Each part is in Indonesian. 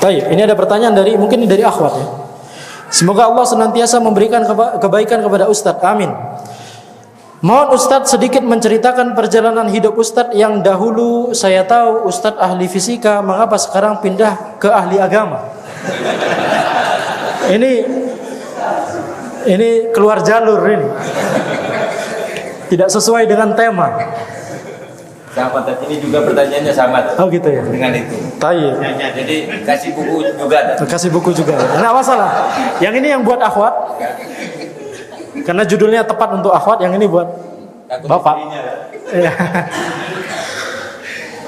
Baik, ini ada pertanyaan mungkin dari akhwat ya. Semoga Allah senantiasa memberikan kebaikan kepada Ustadz. Amin. Mohon Ustadz sedikit menceritakan perjalanan hidup Ustadz yang dahulu saya tahu Ustadz ahli fisika, mengapa sekarang pindah ke ahli agama? Ini keluar jalur ini. Tidak sesuai dengan tema. Sama, ini juga pertanyaannya sama. Oh gitu ya. Dengan itu. Tayyib. Jadi kasih buku juga. Kasih buku juga. Nah, masalah. Yang ini yang buat akhwat. Karena judulnya tepat untuk akhwat, yang ini buat bapak. Ya.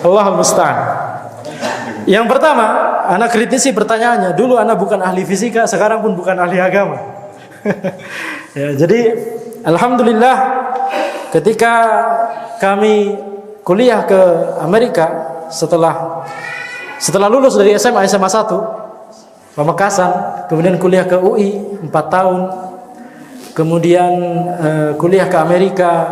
Allahul musta'an. Yang pertama, anak kritisi pertanyaannya. Dulu anak bukan ahli fisika, sekarang pun bukan ahli agama. Ya, jadi alhamdulillah ketika kami kuliah ke Amerika setelah lulus dari SMA 1 Pamekasan, kemudian kuliah ke UI 4 tahun, kemudian kuliah ke Amerika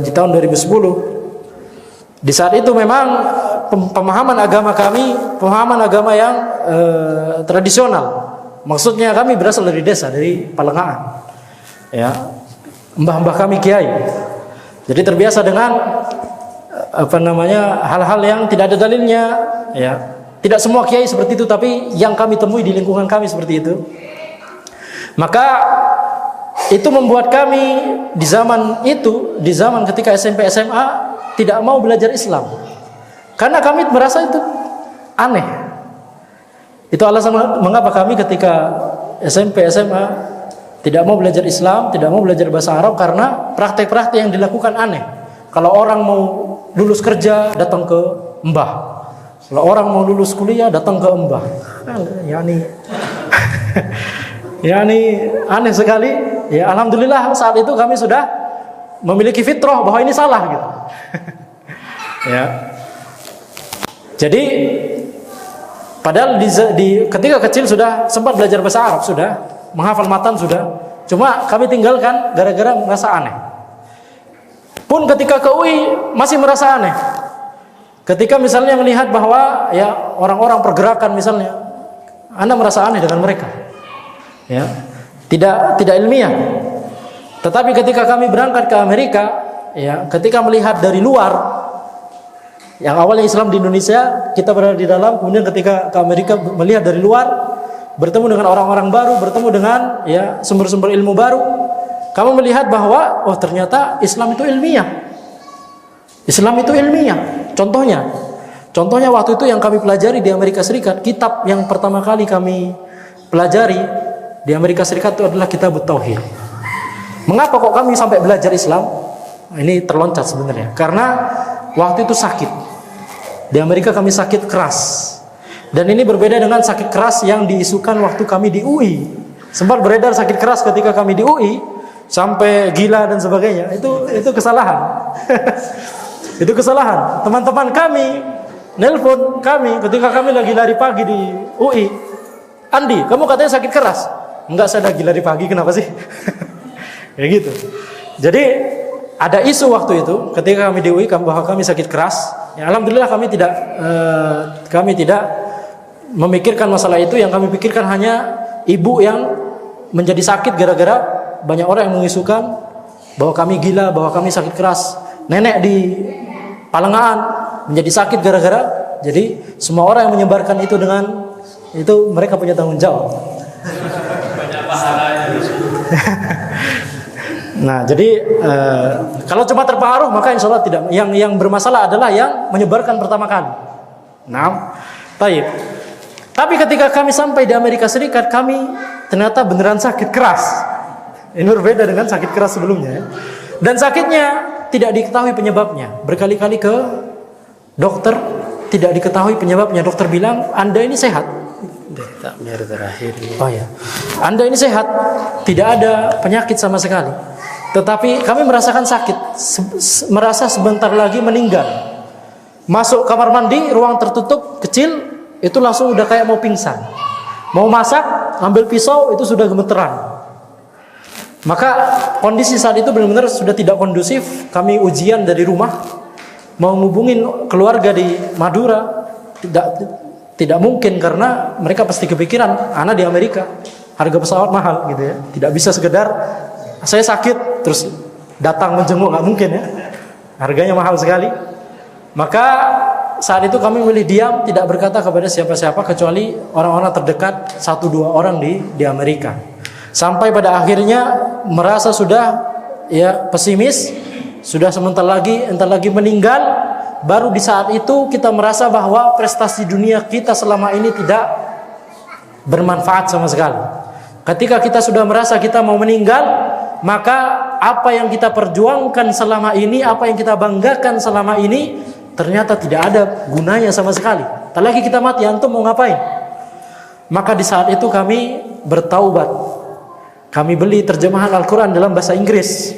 di tahun 2010. Di saat itu memang pemahaman agama kami pemahaman agama yang tradisional. Maksudnya kami berasal dari desa, dari Palengaan. Ya, mbah-mbah kami kiai. Jadi terbiasa dengan hal-hal yang tidak ada dalilnya, ya. Tidak semua kiai seperti itu, tapi yang kami temui di lingkungan kami seperti itu. Maka itu membuat kami di zaman ketika SMP SMA tidak mau belajar Islam. Karena kami merasa itu aneh. Itu alasan mengapa kami ketika SMP SMA tidak mau belajar Islam, tidak mau belajar bahasa Arab, karena praktek-praktek yang dilakukan aneh. Kalau orang mau lulus kerja, datang ke mbah. Kalau orang mau lulus kuliah, datang ke mbah. Yani aneh sekali. Ya, alhamdulillah saat itu kami sudah memiliki fitrah bahwa ini salah gitu. Ya. Jadi padahal ketika kecil sudah sempat belajar bahasa Arab, sudah menghafal matan sudah, cuma kami tinggalkan gara-gara merasa aneh. Pun ketika ke UI masih merasa aneh. Ketika misalnya melihat bahwa ya orang-orang pergerakan misalnya, Anda merasa aneh dengan mereka. Ya, tidak ilmiah. Tetapi ketika kami berangkat ke Amerika, ya, ketika melihat dari luar, yang awalnya Islam di Indonesia, kita berada di dalam, kemudian ketika ke Amerika melihat dari luar, bertemu dengan orang-orang baru, bertemu dengan ya sumber-sumber ilmu baru, kamu melihat bahwa ternyata Islam itu ilmiah. Islam itu ilmiah. Contohnya waktu itu yang kami pelajari di Amerika Serikat, kitab yang pertama kali kami pelajari di Amerika Serikat itu adalah Kitab Tauhid. Mengapa kok kami sampai belajar Islam? Ini terloncat sebenarnya. Karena waktu itu sakit. Di Amerika kami sakit keras. Dan ini berbeda dengan sakit keras yang diisukan waktu kami di UI. Sempat beredar sakit keras ketika kami di UI, sampai gila dan sebagainya. Itu kesalahan. Itu kesalahan. Teman-teman kami nelpon kami ketika kami lagi lari pagi di UI. Andi, kamu katanya sakit keras. Enggak, saya lagi lari pagi, kenapa sih? Kayak gitu. Jadi ada isu waktu itu ketika kami di UI bahwa kami sakit keras. Ya, alhamdulillah kami tidak memikirkan masalah itu. Yang kami pikirkan hanya ibu yang menjadi sakit gara-gara banyak orang yang mengisukan bahwa kami gila, bahwa kami sakit keras. Nenek di Palengaan menjadi sakit gara-gara. Jadi semua orang yang menyebarkan itu dengan itu mereka punya tanggung jawab. Banyak pahalanya. Nah, jadi kalau cuma terpengaruh maka insya Allah tidak. Yang bermasalah adalah yang menyebarkan pertama kali. Nah, baik. Tapi ketika kami sampai di Amerika Serikat, kami ternyata beneran sakit keras. Ini berbeda dengan sakit keras sebelumnya. Dan sakitnya tidak diketahui penyebabnya. Berkali-kali ke dokter, tidak diketahui penyebabnya. Dokter bilang, Anda ini sehat. Takmir terakhir. Oh ya, Anda ini sehat, tidak ada penyakit sama sekali. Tetapi kami merasakan sakit, merasa sebentar lagi meninggal. Masuk kamar mandi, ruang tertutup kecil, itu langsung udah kayak mau pingsan. Mau masak, ambil pisau, itu sudah gemeteran. Maka kondisi saat itu benar-benar sudah tidak kondusif. Kami ujian dari rumah, mau ngubungin keluarga di Madura, tidak mungkin, karena mereka pasti kepikiran anak di Amerika, harga pesawat mahal gitu ya. Tidak bisa sekedar saya sakit terus datang menjenguk, nggak mungkin ya. Harganya mahal sekali. Maka saat itu kami memilih diam, tidak berkata kepada siapa-siapa kecuali orang-orang terdekat 1-2 orang di Amerika. Sampai pada akhirnya merasa sudah ya pesimis, sudah entar lagi meninggal. Baru di saat itu kita merasa bahwa prestasi dunia kita selama ini tidak bermanfaat sama sekali. Ketika kita sudah merasa kita mau meninggal, maka apa yang kita perjuangkan selama ini, apa yang kita banggakan selama ini, ternyata tidak ada gunanya sama sekali. Tak lagi kita mati, antum mau ngapain? Maka di saat itu kami bertaubat. Kami beli terjemahan Al-Quran dalam bahasa Inggris.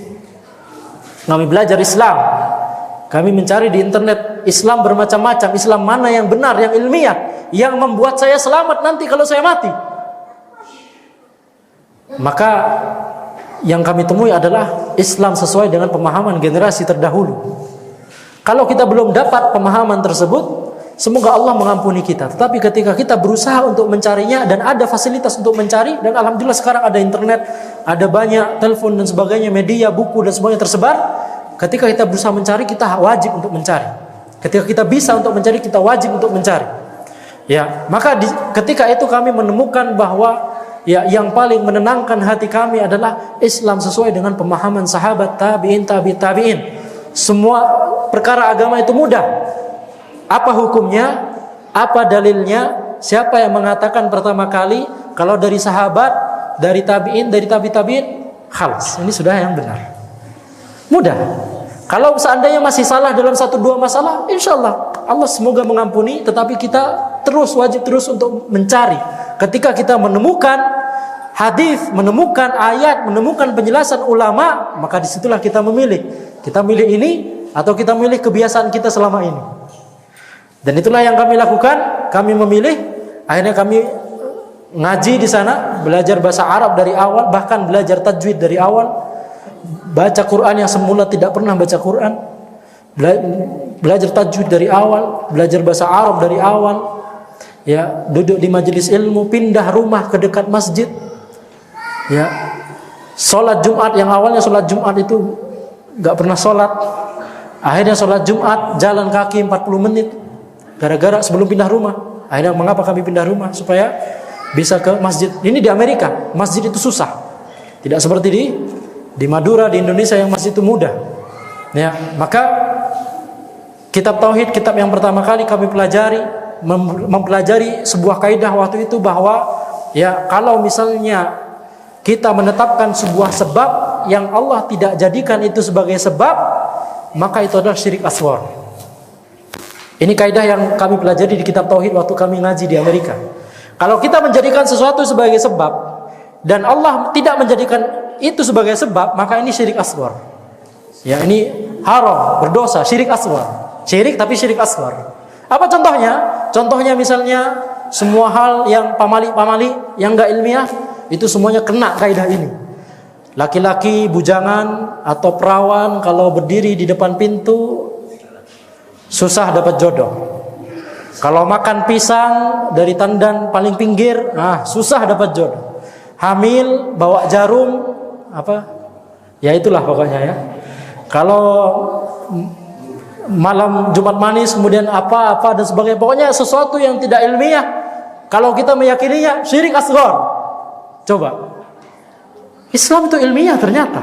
Kami belajar Islam. Kami mencari di internet Islam bermacam-macam. Islam mana yang benar, yang ilmiah, yang membuat saya selamat nanti kalau saya mati. Maka yang kami temui adalah Islam sesuai dengan pemahaman generasi terdahulu. Kalau kita belum dapat pemahaman tersebut, semoga Allah mengampuni kita. Tetapi ketika kita berusaha untuk mencarinya dan ada fasilitas untuk mencari, dan alhamdulillah sekarang ada internet, ada banyak telepon dan sebagainya, media, buku dan sebagainya tersebar. Ketika kita berusaha mencari, kita wajib untuk mencari. Ketika kita bisa untuk mencari, kita wajib untuk mencari. Ya, maka ketika itu kami menemukan bahwa ya yang paling menenangkan hati kami adalah Islam sesuai dengan pemahaman sahabat, tabi'in, tabi'in. Semua perkara agama itu mudah. Apa hukumnya? Apa dalilnya? Siapa yang mengatakan pertama kali? Kalau dari sahabat, dari tabi'in, dari tabi'in, khalas, ini sudah yang benar. Mudah. Kalau seandainya masih salah dalam 1-2 masalah, insya Allah Allah semoga mengampuni. Tetapi kita wajib terus untuk mencari. Ketika kita menemukan hadis, menemukan ayat, menemukan penjelasan ulama, maka disitulah kita memilih. Kita milih ini atau kita milih kebiasaan kita selama ini. Dan itulah yang kami lakukan. Kami memilih. Akhirnya kami ngaji di sana, belajar bahasa Arab dari awal, bahkan belajar tajwid dari awal, baca Quran yang semula tidak pernah baca Quran, belajar tajwid dari awal, belajar bahasa Arab dari awal. Ya, duduk di majelis ilmu, pindah rumah ke dekat masjid. Ya, sholat Jumat yang awalnya sholat Jumat itu nggak pernah sholat, akhirnya sholat Jumat jalan kaki 40 menit. Gara-gara sebelum pindah rumah. Akhirnya mengapa kami pindah rumah? Supaya bisa ke masjid. Ini di Amerika, masjid itu susah. Tidak seperti di Madura, di Indonesia yang masjid itu mudah. Ya, maka kitab tauhid, kitab yang pertama kali kami pelajari, mempelajari sebuah kaidah waktu itu bahwa ya kalau misalnya kita menetapkan sebuah sebab yang Allah tidak jadikan itu sebagai sebab, maka itu adalah syirik asghar. Ini kaidah yang kami pelajari di kitab tauhid waktu kami ngaji di Amerika. Kalau kita menjadikan sesuatu sebagai sebab dan Allah tidak menjadikan itu sebagai sebab, maka ini syirik asghar. Ya, ini haram, berdosa, syirik asghar. Syirik tapi syirik asghar. Apa contohnya? Contohnya misalnya semua hal yang pamali-pamali yang enggak ilmiah itu semuanya kena kaidah ini. Laki-laki bujangan atau perawan kalau berdiri di depan pintu susah dapat jodoh. Kalau makan pisang dari tandan paling pinggir, susah dapat jodoh. Hamil bawa jarum apa? Ya itulah pokoknya ya. Kalau malam Jumat manis kemudian apa-apa dan sebagainya, pokoknya sesuatu yang tidak ilmiah, kalau kita meyakininya syirik asghar. Coba, Islam itu ilmiah ternyata.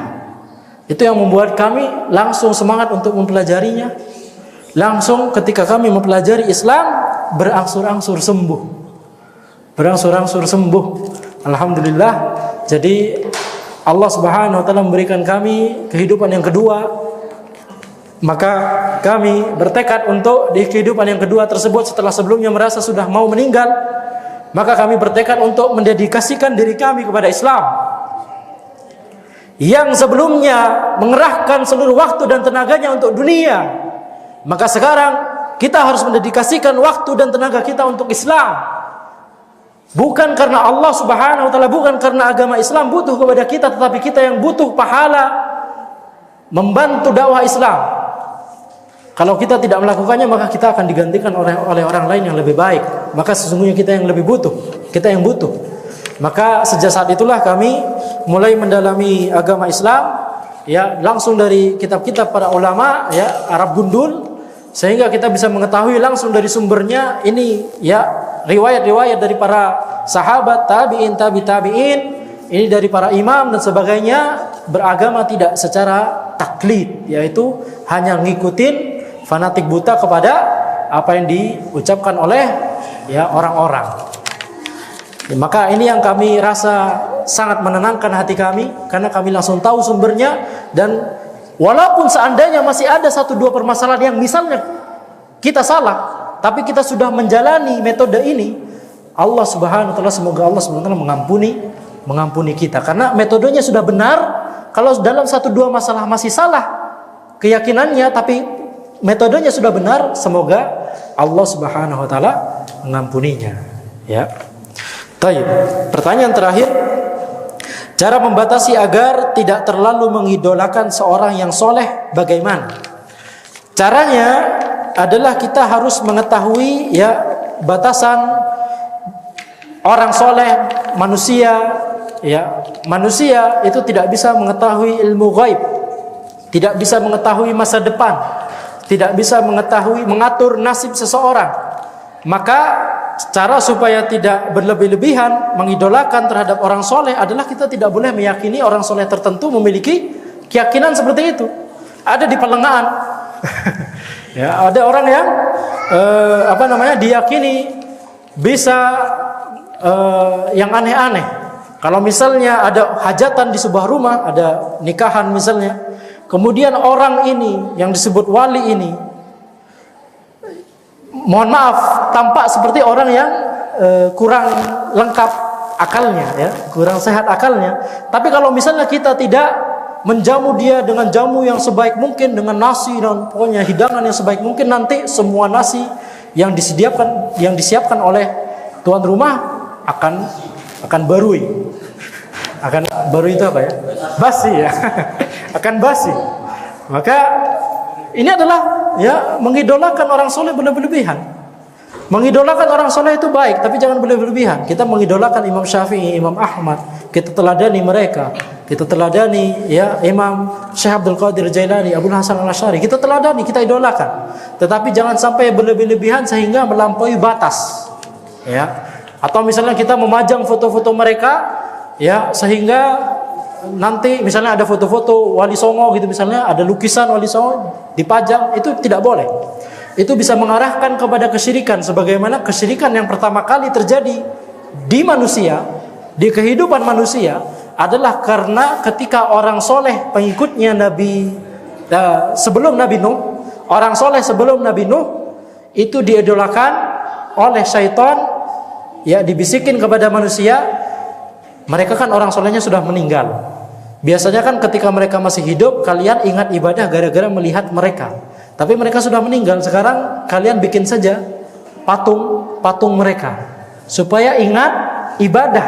Itu yang membuat kami langsung semangat untuk mempelajarinya. Langsung ketika kami mempelajari Islam, berangsur-angsur sembuh. Berangsur-angsur sembuh. Alhamdulillah. Jadi Allah Subhanahu wa taala memberikan kami kehidupan yang kedua. Maka kami bertekad untuk di kehidupan yang kedua tersebut, setelah sebelumnya merasa sudah mau meninggal, maka kami bertekad untuk mendedikasikan diri kami kepada Islam. Yang sebelumnya mengerahkan seluruh waktu dan tenaganya untuk dunia, maka sekarang kita harus mendedikasikan waktu dan tenaga kita untuk Islam. Bukan karena Allah Subhanahu wa taala, bukan karena agama Islam butuh kepada kita, tetapi kita yang butuh pahala membantu dakwah Islam. Kalau kita tidak melakukannya, maka kita akan digantikan oleh orang lain yang lebih baik. Maka sesungguhnya kita yang lebih butuh, kita yang butuh. Maka sejak saat itulah kami mulai mendalami agama Islam, ya, langsung dari kitab-kitab para ulama, ya, Arab gundul, sehingga kita bisa mengetahui langsung dari sumbernya ini, ya, riwayat-riwayat dari para sahabat, tabi'in, tabi'in, ini dari para imam dan sebagainya, beragama tidak secara taklid, yaitu hanya ngikutin fanatik buta kepada apa yang diucapkan oleh, ya, orang-orang. Ya, maka ini yang kami rasa sangat menenangkan hati kami, karena kami langsung tahu sumbernya. Dan walaupun seandainya masih ada 1-2 permasalahan yang misalnya kita salah, tapi kita sudah menjalani metode ini, Allah Subhanahu wa taala, semoga Allah Subhanahu wa taala mengampuni kita, karena metodenya sudah benar. Kalau dalam 1-2 masalah masih salah keyakinannya, tapi metodenya sudah benar, semoga Allah Subhanahu wa taala mengampuninya, ya. Baik, pertanyaan terakhir, cara membatasi agar tidak terlalu mengidolakan seorang yang soleh bagaimana? Caranya adalah kita harus mengetahui, ya, batasan orang soleh, manusia, ya. Manusia itu tidak bisa mengetahui ilmu ghaib, tidak bisa mengetahui masa depan, tidak bisa mengetahui mengatur nasib seseorang. Maka cara supaya tidak berlebih-lebihan mengidolakan terhadap orang soleh adalah kita tidak boleh meyakini orang soleh tertentu memiliki keyakinan seperti itu. Ada di perlengahan, ya, ada orang yang diyakini bisa yang aneh-aneh. Kalau misalnya ada hajatan di sebuah rumah, ada nikahan misalnya, kemudian orang ini yang disebut wali ini, mohon maaf, tampak seperti orang yang kurang lengkap akalnya, ya, kurang sehat akalnya. Tapi kalau misalnya kita tidak menjamu dia dengan jamu yang sebaik mungkin, dengan nasi dan pokoknya hidangan yang sebaik mungkin, nanti semua nasi yang disiapkan oleh tuan rumah akan barui. Akan barui itu apa, ya? Basi, ya. Akan basi. Maka ini adalah, ya, mengidolakan orang soleh berlebihan. Mengidolakan orang soleh itu baik, tapi jangan berlebihan. Kita mengidolakan Imam Syafi'i, Imam Ahmad, kita teladani mereka. Kita teladani, ya, Imam Syekh Abdul Qadir Jailani, Abdul Hasan Al-Asy'ari. Kita teladani, kita idolakan. Tetapi jangan sampai berlebihan sehingga melampaui batas, ya. Atau misalnya kita memajang foto-foto mereka, ya, sehingga nanti misalnya ada foto-foto Wali Songo gitu, misalnya ada lukisan Wali Songo dipajang, itu tidak boleh. Itu bisa mengarahkan kepada kesyirikan, sebagaimana kesyirikan yang pertama kali terjadi di manusia, di kehidupan manusia, adalah karena ketika orang soleh pengikutnya Nabi sebelum Nabi Nuh, orang soleh sebelum Nabi Nuh itu diidolakan oleh syaitan, ya, dibisikin kepada manusia. Mereka kan orang solehnya sudah meninggal. Biasanya kan ketika mereka masih hidup, kalian ingat ibadah gara-gara melihat mereka. Tapi mereka sudah meninggal, sekarang kalian bikin saja patung mereka, supaya ingat ibadah,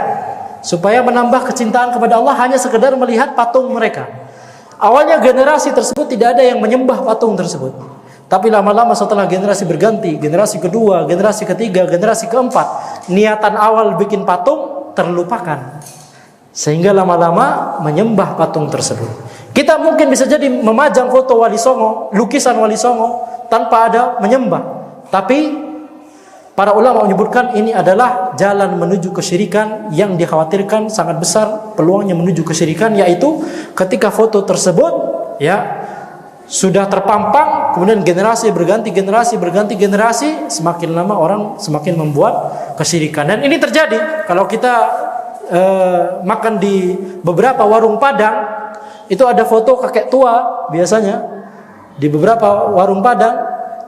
supaya menambah kecintaan kepada Allah hanya sekedar melihat patung mereka. Awalnya generasi tersebut tidak ada yang menyembah patung tersebut. Tapi lama-lama setelah generasi berganti, generasi kedua, generasi ketiga, generasi keempat, niatan awal bikin patung terlupakan, sehingga lama-lama menyembah patung tersebut. Kita mungkin bisa jadi memajang foto Wali Songo, lukisan Wali Songo, tanpa ada menyembah. Tapi para ulama menyebutkan ini adalah jalan menuju kesyirikan yang dikhawatirkan sangat besar peluangnya menuju kesyirikan, yaitu ketika foto tersebut, ya, sudah terpampang, kemudian generasi berganti generasi, semakin lama orang semakin membuat kesyirikan. Dan ini terjadi kalau kita makan di beberapa warung Padang, itu ada foto kakek tua biasanya di beberapa warung Padang,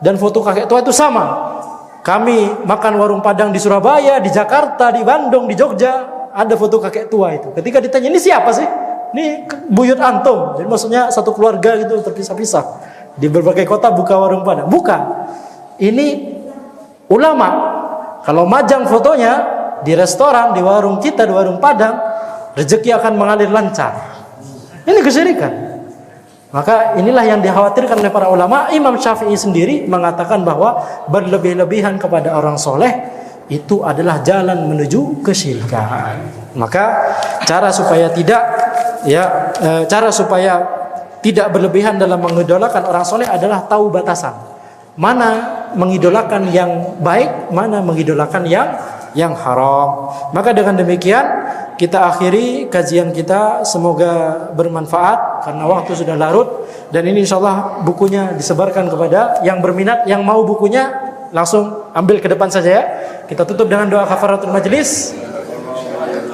dan foto kakek tua itu sama. Kami makan warung Padang di Surabaya, di Jakarta, di Bandung, di Jogja, ada foto kakek tua itu. Ketika ditanya, ini siapa sih? Ini buyut antum. Jadi maksudnya satu keluarga gitu terpisah-pisah di berbagai kota buka warung Padang. Bukan. Ini ulama. Kalau majang fotonya di restoran, di warung kita, di warung Padang, rezeki akan mengalir lancar. Ini kesyirikan. Maka inilah yang dikhawatirkan oleh para ulama. Imam Syafi'i sendiri mengatakan bahwa berlebih-lebihan kepada orang soleh itu adalah jalan menuju kesyirikan. Maka cara supaya tidak berlebihan dalam mengidolakan orang soleh adalah tahu batasan. Mana mengidolakan yang baik, mana mengidolakan yang haram. Maka dengan demikian kita akhiri kajian kita, semoga bermanfaat karena waktu sudah larut, dan ini insyaallah bukunya disebarkan kepada yang berminat, yang mau bukunya langsung ambil ke depan saja ya. Kita tutup dengan doa kafaratul majlis.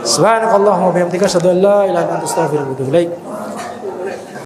Subhanakallahumma wa bihamdika asyhadu an la ilaha illa anta astaghfiruka wa atubu ilaik.